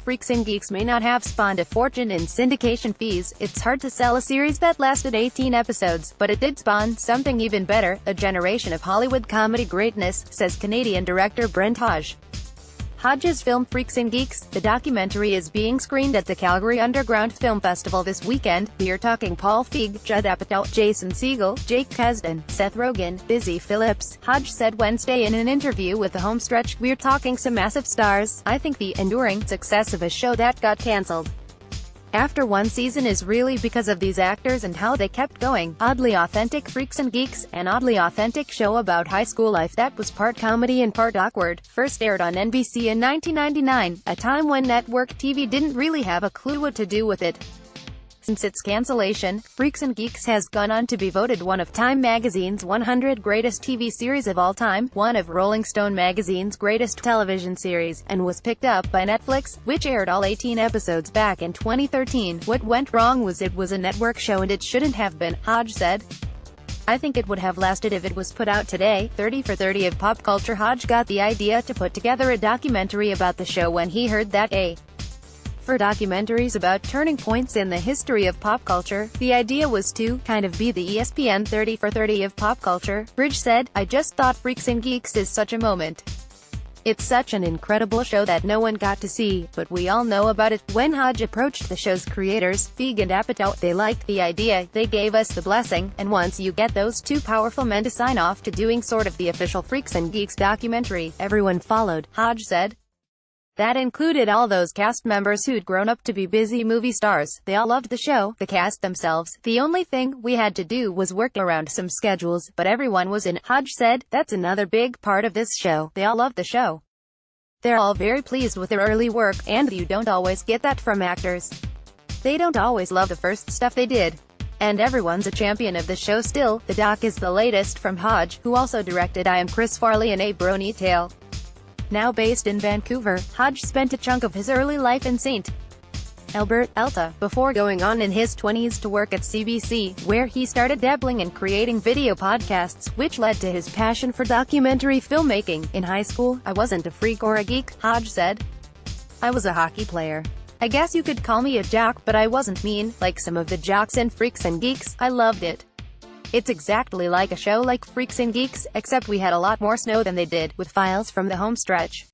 Freaks and Geeks may not have spawned a fortune in syndication fees. It's hard to sell a series that lasted 18 episodes, but it did spawn something even better, a generation of Hollywood comedy greatness, says Canadian director Brent Hodge. Hodge's film Freaks and Geeks, the documentary, is being screened at the Calgary Underground Film Festival this weekend. We're talking Paul Feig, Judd Apatow, Jason Segel, Jake Kasdan, Seth Rogen, Busy Phillips. Hodge said Wednesday in an interview with the Homestretch, "We're talking some massive stars. I think the enduring success of a show that got cancelled after one season is really because of these actors and how they kept going." Oddly authentic Freaks and Geeks, an oddly authentic show about high school life that was part comedy and part awkward, first aired on NBC in 1999, a time when network TV didn't really have a clue what to do with it. Since its cancellation, Freaks and Geeks has gone on to be voted one of Time magazine's 100 greatest TV series of all time, one of Rolling Stone magazine's greatest television series, and was picked up by Netflix, which aired all 18 episodes back in 2013. "What went wrong was it was a network show and it shouldn't have been," Hodge said. "I think it would have lasted if it was put out today." 30 for 30 of pop culture. Hodge got the idea to put together a documentary about the show when he heard that for documentaries about turning points in the history of pop culture, the idea was to kind of be the ESPN 30 for 30 of pop culture. Bridge said, "I just thought Freaks and Geeks is such a moment. It's such an incredible show that no one got to see, but we all know about it." When Hodge approached the show's creators, Feig and Apatow, they liked the idea, they gave us the blessing, and once you get those two powerful men to sign off to doing sort of the official Freaks and Geeks documentary, everyone followed, Hodge said. That included all those cast members who'd grown up to be busy movie stars. They all loved the show, the cast themselves. The only thing we had to do was work around some schedules, but everyone was in. Hodge said, "That's another big part of this show. They all love the show. They're all very pleased with their early work, and you don't always get that from actors. They don't always love the first stuff they did. And everyone's a champion of the show still." The doc is the latest from Hodge, who also directed I Am Chris Farley and A Brony Tale. Now based in Vancouver, Hodge spent a chunk of his early life in St. Albert, Alta, before going on in his 20s to work at CBC, where he started dabbling in creating video podcasts, which led to his passion for documentary filmmaking. "In high school, I wasn't a freak or a geek," Hodge said. "I was a hockey player. I guess you could call me a jock, but I wasn't mean, like some of the jocks in Freaks and Geeks. I loved it. It's exactly like a show like Freaks and Geeks, except we had a lot more snow than they did," with files from the Homestretch.